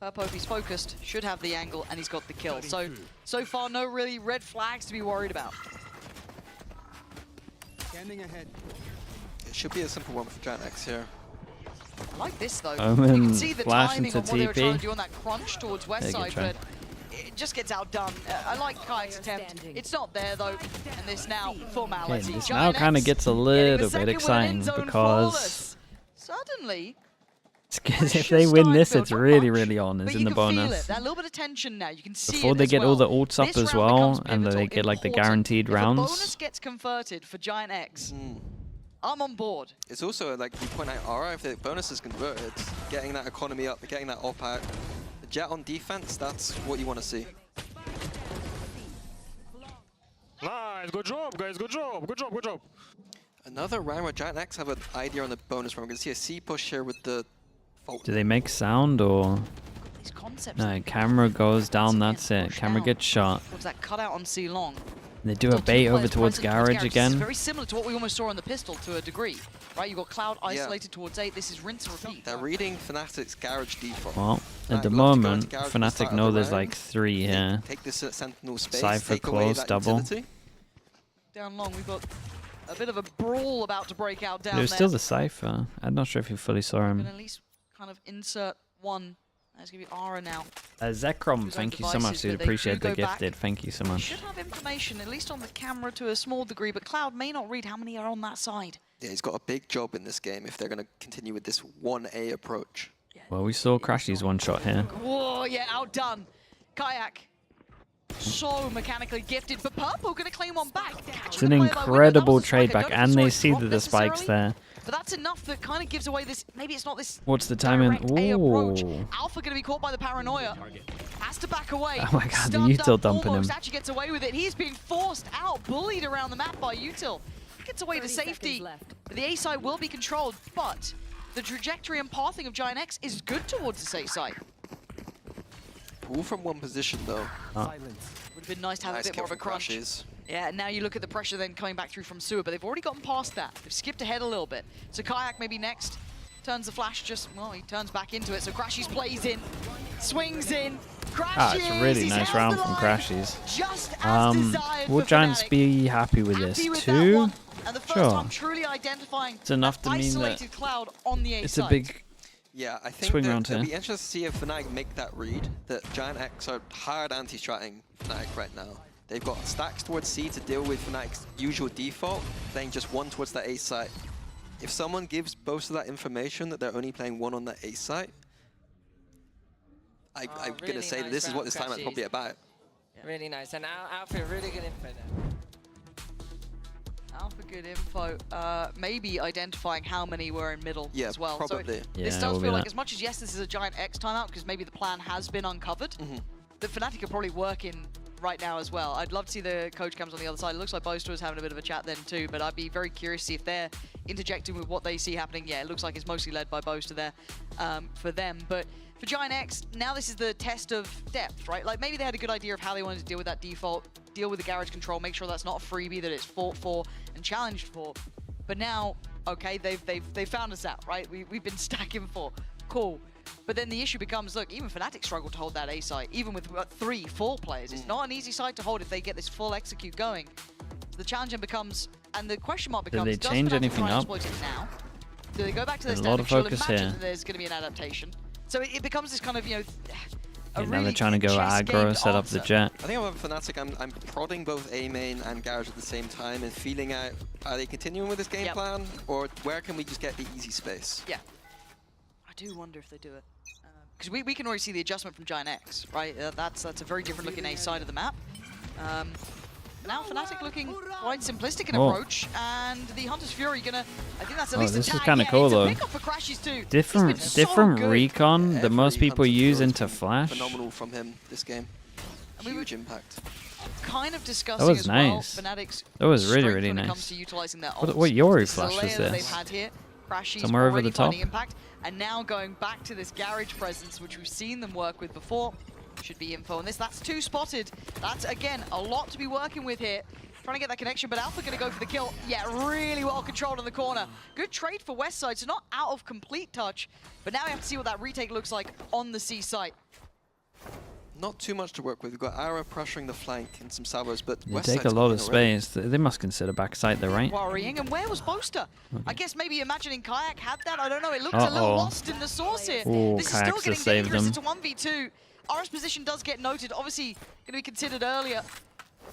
Purpo, if he's focused, should have the angle, and he's got the kill. So far, no really red flags to be worried about. Standing ahead. It should be a simple one for Giant X here. I like this though. Omen You can see the flash timing into on what they were trying to TP. do on that crunch towards west Yeah, good side, try. but it just gets outdone. I like Kayak's attempt. It's not there though, and this now formality. Okay, this Giant now kind of X gets a getting the little bit second with an exciting end zone because flawless. Suddenly, if they win this, it's really, really on. It's but in you the can feel it. bonus. That little bit of tension now. You can see Before it they as get all well. the ults up This as round well, becomes and then they pivotal, get like the important. guaranteed If a bonus rounds. gets converted for Giant X, Mm. I'm on board. It's also, like you point out, Aura, if the bonus is converted, getting that economy up, getting that op out. The Jet on defense, that's what you want to see. Nice. Good job, guys. Good job. Good job. Good job. Another round where Giant X have an idea on the bonus round. We're going to see a C push here with the fault. Do they make sound or These concepts. no? Camera goes down. That's it. Push Camera down. gets shot. What's that cutout on C long? They do Still a two bait over players towards present garage This is again. very similar to what we almost saw on the pistol to a degree, right? You got Cloud isolated towards 8. This is rinse and repeat. They're reading Fnatic's garage default. Well, Right, at the we'll have to go moment, into garage at the start Fnatic of know the there's round. like 3 here. Take this Sentinel space, Cypher take away close, that double. utility. Down long, we've got a bit of a brawl about to break out down There's there. still the Cypher. I'm not sure if you fully saw Can him. at least kind of insert one. That's going to be Ara now. Zekrom, Whose thank own you so much, devices, dude. but they Appreciate do the go back. gifted. Thank you so much. Should have information, at least on the camera to a small degree, but Cloud may not read how many are on that side. Yeah, he's got a big job in this game if they're going to continue with this 1A approach. Well, we saw Crashy's one shot here. Whoa, yeah, outdone. Kayak. So mechanically gifted, but Purple going to claim one back. It's an incredible trade back, and they see that the spike's there. But that's enough that kind of gives away this, maybe it's not this What's the timing? direct A approach. Ooh. Alpha going to be caught by the paranoia. Has to back away. Oh my god, the Stunned util up dumping almost, him. actually gets away with it. He's being forced out, bullied around the map by util. Gets away to 30 seconds safety. left. The A side will be controlled, but the trajectory and pathing of Giant X is good towards the safe side. All from one position though. Silence. Would have been nice to have Nice a bit kill more of a from crunch. Crashies. Yeah, now you look at the pressure then coming back through from Sewer, but they've already gotten past that. They've skipped ahead a little bit. So Kayak maybe next. Turns the flash just, well, he turns back into it. So Crashies plays in, swings in. Crashies! It's a really he's nice held round the from line, Crashies. Just as desired Will for Giants Fnatic. be happy with this? Happy with that 2? one. And the first Sure. time truly identifying It's enough that to mean that isolated Cloud on the A it's side. a big Yeah, I think swing that round it'll here. be interesting to see if Fnatic make that read, that Giant X are hard anti-stratting Fnatic right now. They've got stacks towards C to deal with Fnatic's usual default, playing just one towards that A site. If someone gives Boaster that information that they're only playing one on that A site, I'm really going to say that nice this is what round, this time is Crashies. probably about. Really nice, and Alpha really good info there. Alpha good info. Maybe identifying how many were in middle Yeah, as well. probably. So Yeah, this it does will be feel like, that. as much as yes, this is a Giant X timeout because maybe the plan has been uncovered, the Fnatic are probably working right now as well. I'd love to see the coach cams on the other side. It looks like Boaster was having a bit of a chat then too, but I'd be very curious to see if they're interjecting with what they see happening. Yeah, it looks like it's mostly led by Boaster there for them. But for Giant X, now this is the test of depth, right? Like maybe they had a good idea of how they wanted to deal with that default, deal with the garage control, make sure that's not a freebie, that it's fought for and challenged for. But now, okay, they've found us out, right? We've been stacking for. Cool. But then the issue becomes, look, even Fnatic struggled to hold that A site, even with 3, 4 players. It's not an easy site to hold if they get this full execute going. The challenge then becomes, and the question mark becomes, they does change Fnatic anything try and up? exploit it now? Do they go back to their There's a lot of standard? She'll focus imagine here. that there's going to be an adaptation. So it becomes this kind of, a Now really they're trying to go chess aggro, game set up the answer. jet. I think about Fnatic, I'm prodding both A main and garage at the same time and feeling out, are they continuing with this game Yep. plan, or where can we just get the easy space? Yeah. I do wonder if they do it. Because we can already see the adjustment from Giant X, right? That's a very different looking A side of the map. Now Fnatic looking quite simplistic in approach, and the Hunter's Fury gonna, I think that's at least a this is tag. kinda Yeah, cool, it's though. a pickup for Crashies too. Different It's been so different good. recon that most Every people Hunter use Fury's into been Flash. Phenomenal from him this game. And we were Huge impact. kind of discussing was as nice. well Fnatic's That was really, strength really when it nice. comes to utilizing their What ults. Yori This is a flash was layer that this? they've had here. Crashies Somewhere over already the top? finding impact, and now going back to this garage presence, which we've seen them work with before. Should be info on this. That's 2 spotted. That's, again, a lot to be working with here. Trying to get that connection, but Alpha going to go for the kill. Yeah, really well controlled in the corner. Good trade for Westside, so not out of complete touch. But now we have to see what that retake looks like on the C site. Not too much to work with. We've got Ara pressuring the flank and some salvos, but They Westside's take a lot coming of already. space. They must consider backside though, right? Worrying, and where was Boaster? I guess maybe imagining Kayak had that. I don't know. It looked a little lost in the source here. Ooh, This is still Kayak's getting just saved dangerous. them. It's a 1v2. RS position does get noted. Obviously, going to be considered earlier.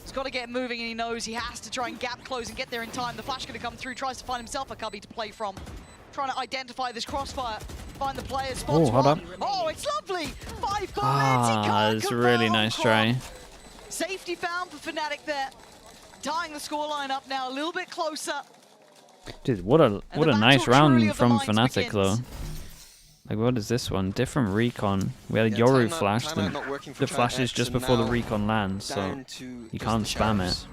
He's got to get moving, and he knows he has to try and gap close and get there in time. The flash going to come through. Tries to find himself a cubby to play from. Trying to identify this crossfire. Find the players. Spots hold one. up. Oh, it's lovely. 5 bullets. He can't It's a convert really on nice Crop. try. Safety found for Fnatic there. Tying the scoreline up now a little bit closer. Dude, what a the nice battle truly round of the from minds Fnatic though. begins. Like, what is this one? Different recon. We had a Yeah, Yoru timeout- flash. timeout not working for The Giant flash is X, just and before the now recon lands, so down to you just can't the spam it. sheriffs.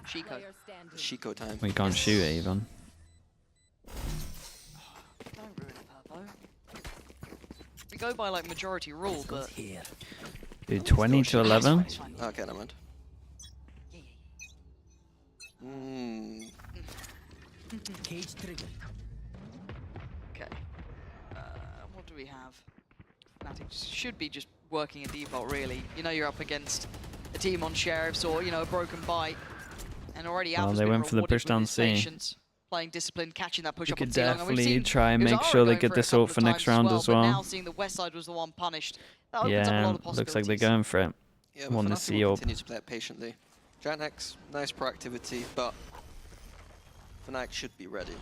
Chico. Chico time. We can't shoot it even. Don't ruin it, Purpo. We go by like majority rule, but Dude, 20 to 11. it's fine. Okay, never mind. Yeah, yeah, Okay. What do we have? Fnatic should be just working a default, really. You know, you're up against a team on Sheriffs or, a broken bite. And already Oh, Alpha's they been went for the rewarded push with down his C. patience, playing discipline, catching that push You up on could C long. And we've definitely seen try and it was make Ara sure they going get for it this a couple ult for of next times round as as But well. now seeing the Westside was the one punished, that opens up a Yeah, lot of possibilities. looks like they're going for it. Yeah, but Won the Fnatic will ult. continue to play it patiently. Giant X, nice proactivity, but Fnatic should be ready.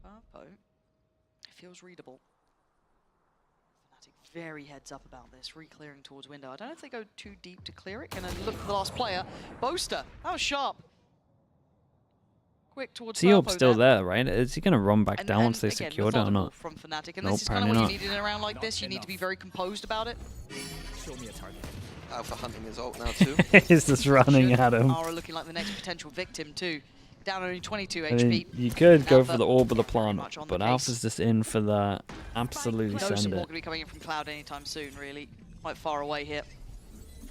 Purpo. It feels readable. Fnatic very heads up about this, re-clearing towards window. I don't know if they go too deep to clear it. Gonna look for the last player. Boaster, that was sharp. Quick towards Seop's Purpo still there, right? Is he going to run back down once they again, secured it or methodical not? from Fnatic, and Nope, this is kind of apparently what you not. need in a round like this. You need to be very composed about it. Alpha hunting his ult now too. He's just running at him. Ara looking like the next potential victim too. Down only 22 I HP. mean, you could go Alpha for the orb of the very plant, much on the but case. Alpha's just in for that. Absolutely No send support it. going to be coming in from Cloud anytime soon, really. Quite far away here.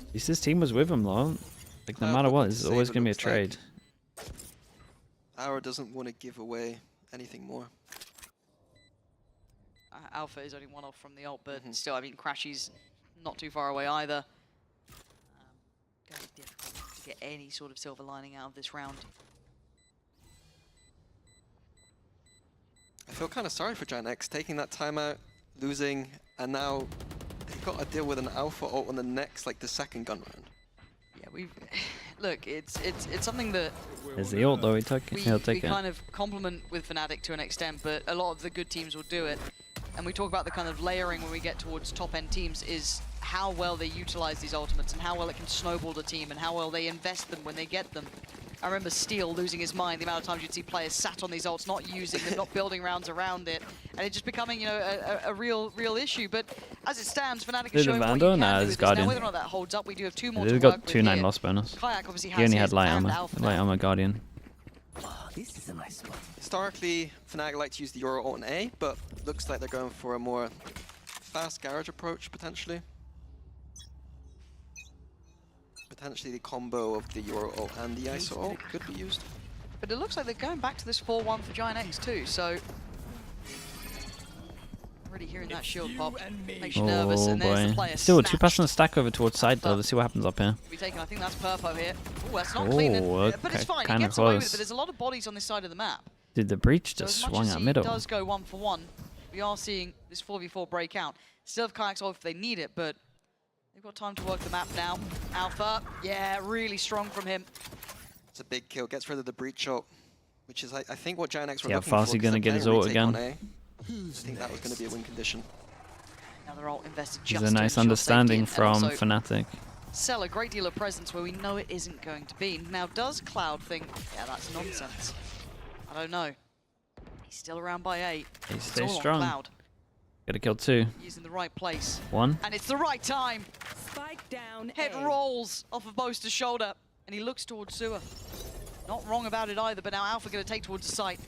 At least his team was with him though. Like no matter what, it's always gonna be a trade. Aura doesn't want to give away anything more. Alpha is only one off from the ult, but still, I mean, Crashy's not too far away either. Going to be difficult to get any sort of silver lining out of this round. I feel kind of sorry for Giant X taking that timeout, losing, and now they've got to deal with an Alpha ult on the next, like the second gun round. Yeah, we've look. It's something that There's the ult though. He'll take we it. kind of compliment with Fnatic to an extent, but a lot of the good teams will do it. And we talk about the kind of layering when we get towards top-end teams is how well they utilize these ultimates and how well it can snowball the team and how well they invest them when they get them. I remember Steel losing his mind the amount of times you'd see players sat on these ults, not using them, not building rounds around it, and it just becoming, you know, a real issue. But as it stands, Fnatic is showing what you can do with this. Now, whether or not that holds up, we do have 2 more to work with. They've got 2-9 here. loss bonus. Kayak obviously has He only his had light and armor. Alpha Light now. armor Guardian. Historically, Fnatic like to use the Euro ult on A, but looks like they're going for a more fast garage approach, potentially. Potentially the combo of the Euro ult and the ISO ult could be used. But it looks like they're going back to this 4-1 for Giant X too, so... Already hearing that shield pop makes you nervous, and there's the player Still, 2 snatched. passing the stack over towards side though. Let's see what happens up here. Be taken. I think that's Purpo here. Oh, that's not clean, but it's fine. He Kinda gets away with it, close. but there's a lot of bodies on this side of the map. Did the breach So just as much swung as out he middle? does go 1-for-1, we are seeing this 4v4 break out. Still have Kayaks off if they need it, but they've got time to work the map now. Alpha, yeah, really strong from him. It's a big kill, gets rid of the breach ult, which is I think what Giant X were Yeah, looking for. fast he gonna get his ult again? I think that was going to be a win condition. Now they're all invested just There's a to nice ensure understanding safety and from also Fnatic. sell a great deal of presence where we know it isn't going to be. Now, does Cloud think, yeah, that's nonsense? I don't know. He's still around by 8. He It's stays all on strong. Cloud. Gotta kill 2. He's in the right place. 1. And it's the right time. Spike down. Head rolls off of Boaster's shoulder, and he looks towards Sewer. Not wrong about it either, but now Alpha going to take towards the site.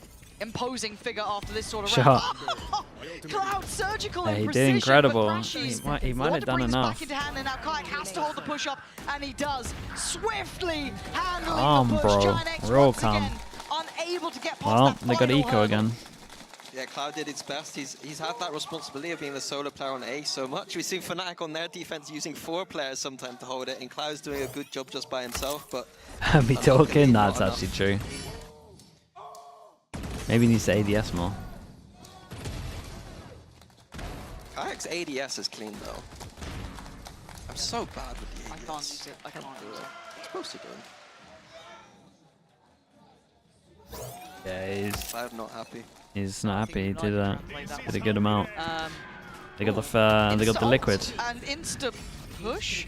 Imposing figure after this sort of Shot. round. Cloud surgical Yeah, and he did precision incredible. for Crashies. He might have done Brings enough. back into hand, and now Kayak has to hold the push up, and he does. Swiftly handling Calm, the push. bro. Giant X Real once calm. again unable to get past Well, that they got final eco hurdle. again. Yeah, Cloud did its best. He's had that responsibility of being the solo player on A so much. We've seen Fnatic on their defense using 4 players sometimes to hold it, and Cloud's doing a good job just by himself, but... Be talking, not that's enough. actually true. Maybe he needs to ADS more. Kayak's ADS is clean, though. I'm so bad with the I ADS. can't use it. I can't use it. It's supposed to do it. Yeah, Cloud not happy. he's not happy. He United did that. translate that Did a good amount. They got the Insta liquid. ult and insta push.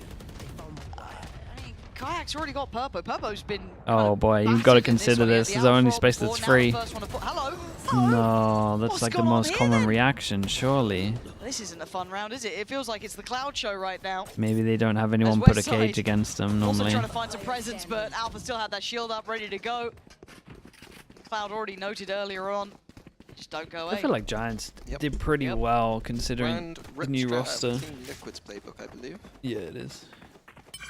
I mean, Kayak's already got Purpo. Purpo's been. Oh boy, you've got to consider this. There's only space that's free. Hello. No, that's What's like the going on most here, common then? reaction, surely. This isn't a fun round, is it? It feels like it's the Cloud show right now. Maybe they don't have anyone As put a Westside cage against them Also normally. trying to find some presence, but Alpha still had that shield up, ready to go. Cloud already noted earlier on. Just don't go I A. feel like Giants Yep. did pretty Yep. well considering And the new Rip roster. Team Liquid's playbook, I believe. Yeah, it is.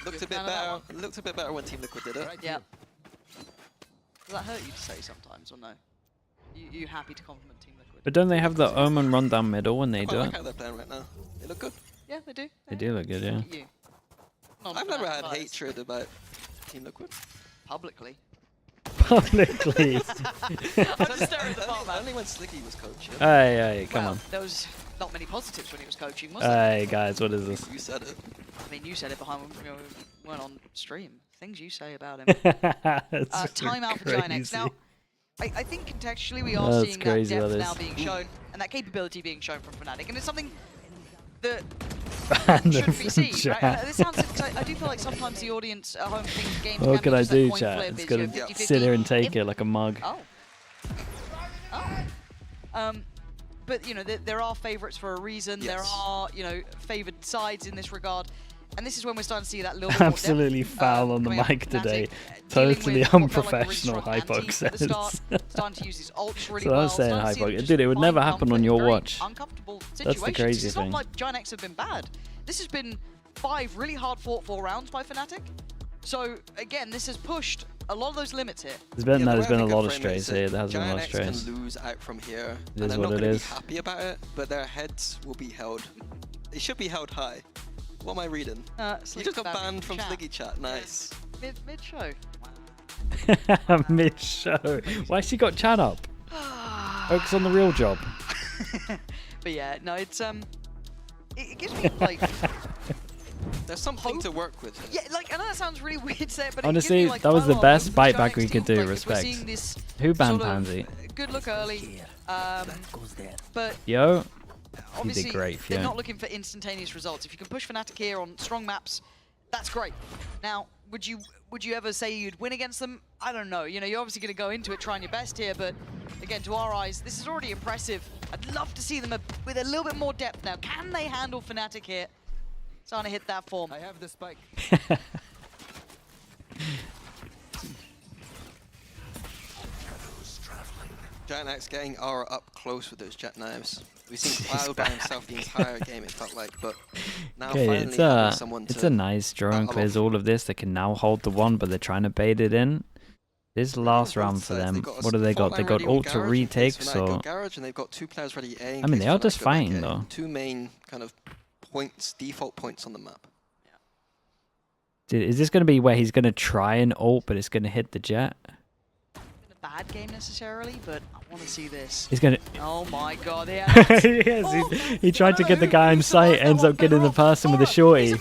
Looked a Good bit fan of that better. Looked a bit better when Team Liquid did it. Yeah. Does that hurt you to say sometimes, or no? You happy to compliment Team Liquid? But don't they have the Omen run down middle when they I do quite like it? how they're playing right now. They look good. Yeah, they do. They do look good, yeah. Look at you. I've never had hatred about Team Liquid. Publicly. Publicly. I'm just staring at the bar, man. Only when Slicky was coaching. Hey, come Well, on. there was not many positives when he was coaching, was there? Hey, guys, what is this? You said it. I mean, you said it behind when we weren't on stream. Things you say about him. That's Time out for Giant X. Now, crazy. I think contextually we are That's seeing crazy, that depth that now is. being shown and that capability being shown from Fnatic, and it's something that Random should be from seen. chat. Right? This sounds. I do feel like sometimes the audience at home thinks games What can can be I just do, a coin chat? flip, It's it's, gonna you know, 50-50. sit here and take it like a mug. But you know, there are favourites for a reason. Yes. There are, you know, favoured sides in this regard. And this is when we're starting to see that little bit more depth, Absolutely foul on the coming up mic from Fnatic, today. dealing Totally with what felt like a really unprofessional, strong Hypok anti at the start, says. starting to use his ults really So I well. was saying starting to see them Hypok. just Dude, it would never find happen comfort on in your very watch. Uncomfortable That's the situations. crazy It's thing. not like Giant X have been bad. This has been 5 really hard fought 4 rounds by Fnatic. So again, this has pushed a lot of those limits here. There's been, Yeah, no, the there's way I been a think lot I of frame it is strays here. There that has been a lot of Giant X strays. can lose out from here, It and is they're what not it going to is. be happy about it, but their heads will be held. They should be held high. What am I reading? You just got banned from Sliggy Chat. Nice. Mid-show. Mid-show. Why she got chat up? Focus on the real job. But yeah, no, it's it gives me like There's something to work with. yeah, like I know that sounds really weird to say, but Honestly, it gives me, like, that was quite a the lot of best hope for bite Giant back we X could team. do, Like, if we're respect. seeing this Who banned sort of Pansy? good look early, but Yo, obviously great, they're Fio. not looking for instantaneous results. If you can push Fnatic here on strong maps, that's great. Now, would you ever say you'd win against them? I don't know. You know, you're obviously going to go into it trying your best here, but again, to our eyes, this is already impressive. I'd love to see them with a little bit more depth now. Can they handle Fnatic here? Starting to hit that form. I have the spike. Giant X getting Aura up close with those jet knives. We've seen Cloud by himself the entire game, it felt like, but now Okay, finally having someone it's to a nice draw and battle clears off. all of this. They can now hold the one, but they're trying to bait it in. This last both round for sides. them, They've got a what do they got? frontline They got ready on ult to Garage in case retake, Fnatic so go Garage, and they've got 2 players ready A. in I mean, case they are Fnatic just go back fighting, A. though. 2 main kind of points, default points on the map. Dude, is this going to be where he's going to try and ult, but it's going to hit the jet? A bad game necessarily, but I want to see this. He's going to... Oh my god, yeah. Yes, Oh, he tried to get the guy in sight, ends up getting the person with the shorty. He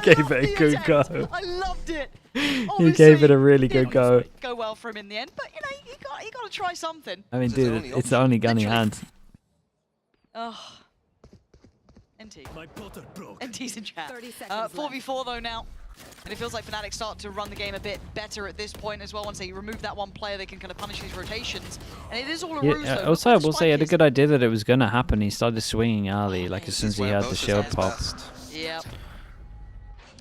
gave it a good go. I loved it. He gave it a really good go. Go well for him in the end, but you know, you got to try something. I mean, It's his dude, only it's the only gun he Literally. had. Oh. NT. NT's in chat. 30 seconds 4v4 though now. And it feels like Fnatic start to run the game a bit better at this point as well. Once they remove that one player, they can kind of punish these rotations. And it is all a ruse though. Look Also, I where the will say, he had a spike good idea that it was going to happen. He started swinging early, like as soon as he Where had the Bosa's shield at his pop. best. is. Yep.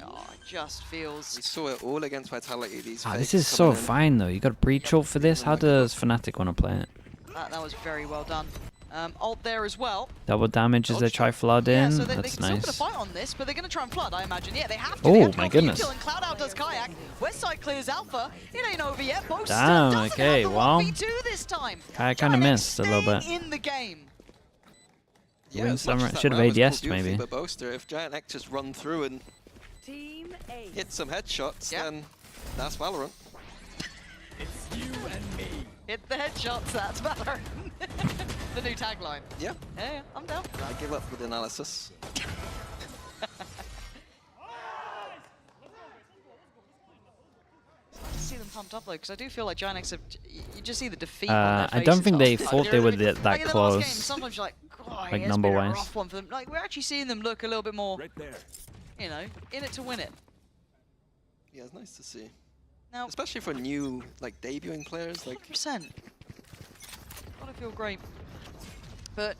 Oh, it just We feels... saw it all against Vitality. These Ah, fakes this is so coming in. fine though. You got breach ult for this. How does Fnatic want to play it? That was very well done. Ult there as well. Double damage as they try flood Yeah, in. so they're That's still going to nice. fight on this, but they're going to try and flood, I imagine. Yeah, they have to. Oh, They have to my go for goodness. util, and Cloud out does Kayak. Westside clears Alpha. It ain't over yet. Both Damn, doesn't okay, have the well. 1v2 this time. Kayak kinda Giant missed a little staying bit. in the game. Yeah, Win as much some- as that should have round was ADS pulled beautifully maybe. by Boaster, if Giant X just run through and Team A. hit some headshots, Yeah. then that's Valorant. Hit the headshots, that's better. The new tagline. Yeah, Yeah, I'm down. I give up with analysis. I see them pumped up though, because I do feel like Giant X have. You just see the defeat on their I don't faces think they after that. thought they were that Like in the last game, close. sometimes you're like, God, Like it's number been a wise. rough one for them. Like we're actually seeing them look a little bit more, you know, in it to win it. Yeah, it's nice to see. Now, Especially for new, like, debuting players. Like, 100%. Gotta feel great. But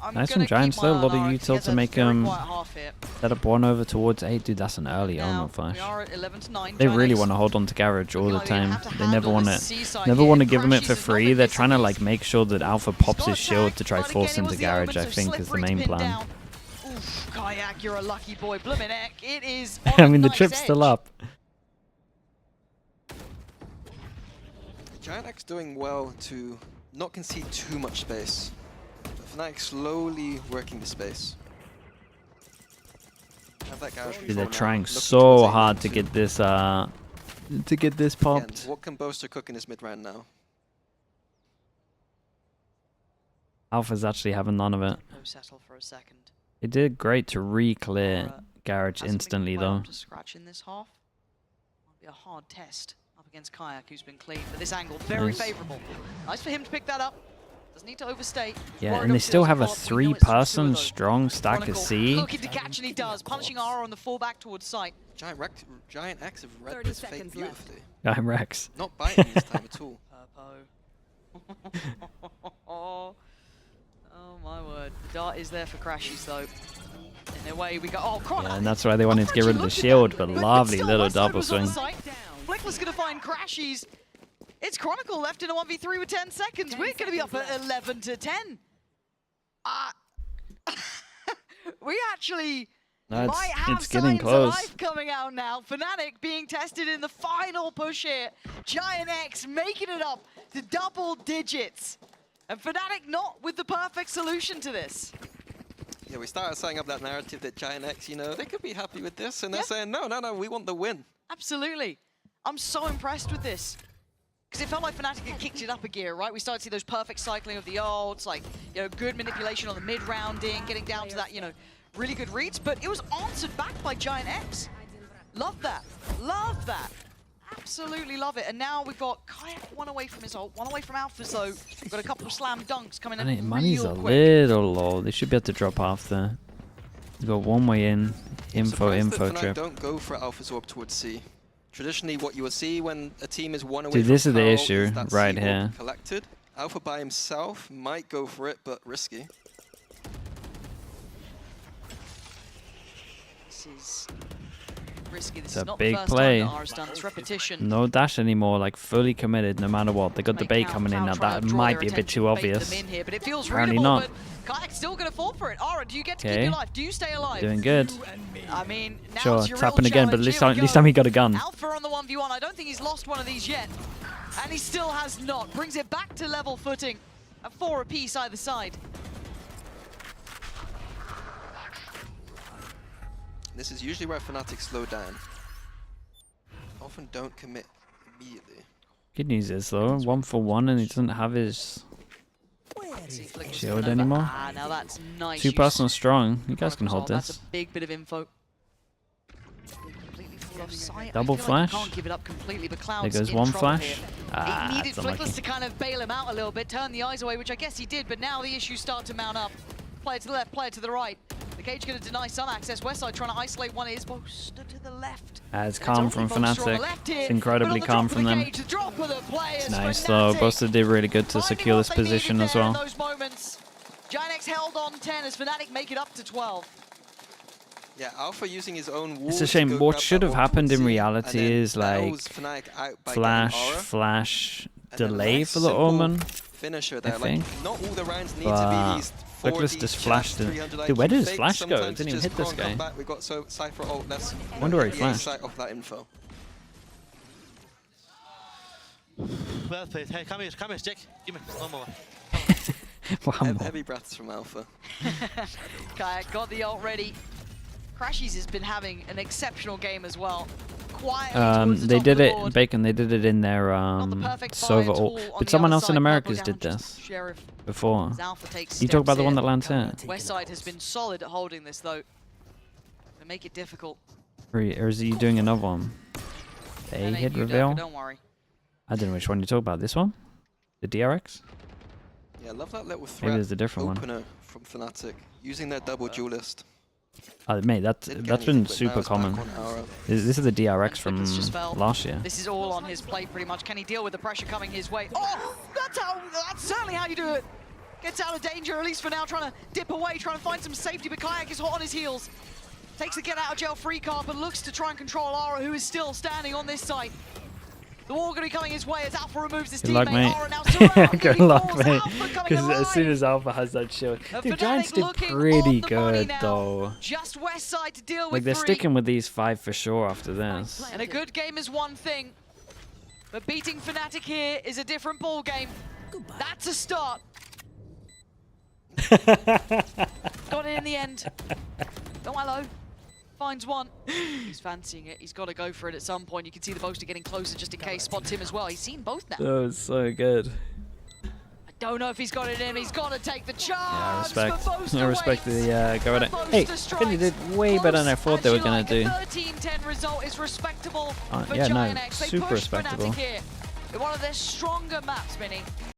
I'm Nice gonna from Giants keep my though, a lot eye of on util He has to a make very him quiet half here. set up one over towards 8. Dude, that's an early Now, armor flash. we are at 11 to 9. They Giant really X want to hold on to Garage all looking the like they're gonna time. have to They never handle want the to, seaside never here. want to give him it Crashies for is not free. gonna They're get trying to some like use. make sure that Alpha pops his Got shield attacked, to try but again, force it him was to the Garage. omen I to think is the Slippery's main pinned plan. down. Oof, Kayak, you're a lucky boy. Bloomin' heck, it is. I on mean, the knife's trip's still edge. up. Giant X doing well to not concede too much space. But Fnatic slowly working the space. Have that Garage Dude, before they're now, trying looking so towards A hard to too. get this Again, popped. what can Boaster cook in his mid round now? Alpha's actually having none of it. Go settle for a second. It did great to re-clear Alright. Garage Hasn't been instantly quite up though. to scratch in this half. Might be a hard test up against Kayak, who's been clean. But this angle, very Nice. favourable. Nice for him to pick that up. Doesn't need to overstay. Yeah, Worried and they over still Steel's have a block. We know it's 3-person Suido. strong stack of Chronicle C. looking to catch, and he does. Punishing Aura on the fall back towards sight. Giant X have read 30 this fake seconds left. beautifully. I'm Rex. Not biting this time at all. Purpo. Oh my word. The dart is there for Crashies though. And away we go. Oh, Chronicle. Yeah, and that's why they wanted to get rid of the shield, but lovely still, little Westside double was on the swing. site. Flickless gonna find Crashies. It's Chronicle left in a 1v3 with 10 seconds. 10 We're gonna be up seconds at left. 11 to 10. We actually Might have It's getting signs of close. life coming out now. Fnatic being tested in the final push here. Giant X making it up to double digits. And Fnatic not with the perfect solution to this. Yeah, we started setting up that narrative that Giant X, you know, they could be happy with this, and they're saying, no, we want the win. Absolutely. I'm so impressed with this. Because it felt like Fnatic had kicked it up a gear, right? We started to see those perfect cycling of the ults, like, you know, good manipulation on the mid-rounding, getting down to that, you know, really good reads, but it was answered back by Giant X. Love that. Love that. Absolutely love it. And now we've got Kayak one away from his ult, one away from Alpha, so we've got a couple of slam dunks coming in real Money's a quick. little low. They should be able to drop half there. We've got one way in. Info Surprised that Fnatic trip. don't go for Alpha's orb towards C. Traditionally, what you will see when a team is one away Dude, from this is the Foul issue that right C orb here. collected. Alpha by himself might go for it, but risky. This is risky. This It's is a not big the first play. time that Ara's done this. Repetition. No dash anymore, like fully committed no matter what. They got the Make bait Cloud coming in now. try to That draw might their be a bit attention, too bait obvious. them in here, but it feels Apparently readable, not. but Kayak's still going to fall for it. Ara, do you get to keep Okay. your life? Do you stay alive? Doing good. I mean, now Sure, it's your tapping real again, but challenge. this Here we time he got a go. gun. Alpha on the 1v1. I don't think he's lost one of these yet. And he still has not. Brings it back to level footing at 4 apiece either side. This is usually where Fnatic slow down. Often don't commit immediately. Good news is though, 1 for 1 and he doesn't have his shield anymore. Ah, now that's nice. 2 use. personal strong. You guys can hold That's this. a big bit of info. Completely full of sight. Double I feel like flash. you can't give it up completely, but Cloud's There goes in one trouble flash. here. Ah, He needed that's unlucky. Flickless to kind of bail him out a little bit, turn the eyes away, which I guess he did, but now the issues start to mount up. Player to the left, player to the right. The cage going to deny some access. Westside trying to isolate one of his. Boaster to the left. It's calm from Fnatic. It's incredibly calm from them. The drop of the players, Nice though. Fnatic Boaster did really good to finding secure what this they needed position as there in well. those moments. Giant X held on 10 as Fnatic make it up to 12. Yeah, Alpha using his own wall. It's a shame. What should have happened in reality is like flash, delay for the Omen. Finisher there. I Like, think. not all the rounds need to But be these Flickless 4D just just flashed it. 300 Dude, where did his fakes. flash go? It Sometimes didn't even just hit this can't come guy. back. We got so Cypher ult. Let's Wonder where he get flashed. insight off that info. Well played. Hey, come here, Jack. Give me one more. One more. Heavy breaths from Alpha. Kayak got the ult ready. Crashies has been having an exceptional game as well. Quietly towards the They top did of the it, board. Bacon. They did it in their Not the perfect buy Sova at all ult. on But the someone other else in side. Americas Purple did down this Sheriff before. as Alpha takes You talk about steps the one in. that lands here. Westside has been solid at holding this though. To make it difficult. Or is he doing another one? That They ain't hit you, reveal. Durka, don't worry. I don't know which one you talk about. This one? The DRX? Yeah, I love that little Maybe threat there's a different one. opener from Fnatic. Using their double duelist. Mate, that's Didn't get been anything, but now super it's back common. on Aura. This is the DRX And from Flickless just fell. last year. This is all on his plate pretty much. Can he deal with the pressure coming his way? Oh, that's certainly how you do it. Gets out of danger, at least for now, trying to dip away, trying to find some safety, but Kayak is hot on his heels. Takes a get out of jail free card, but looks to try and control Ara, who is still standing on this side. The wall going to be coming his way as Alpha removes his Good luck, teammate. mate. Ara now surrounded. Good He luck, falls. mate. Alpha coming Because as soon alive. as Alpha has that shield. And Dude, Fnatic Giants did looking on pretty the money good, now. though. Just west side to deal with Like, they're 3. sticking with these 5 for sure after this. And a good game is one thing, but beating Fnatic here is a different ball game. That's a start. Got it in the end. Oh, hello. Finds one. He's fancying it. He's got to go for it at some point. You can see the Boaster getting closer just in case. Spots him as well. He's seen both now. That was so good. I don't know if he's got it in him. He's got to take the Yeah, I chance. respect. but Boaster I respect waits. the go at it. Boaster Hey, strikes. Finny did way better than I thought they were going to do. A 13-10 result is respectable for Yeah, no, Giant X. They super push respectable. Fnatic here in one of their stronger maps, Minnie.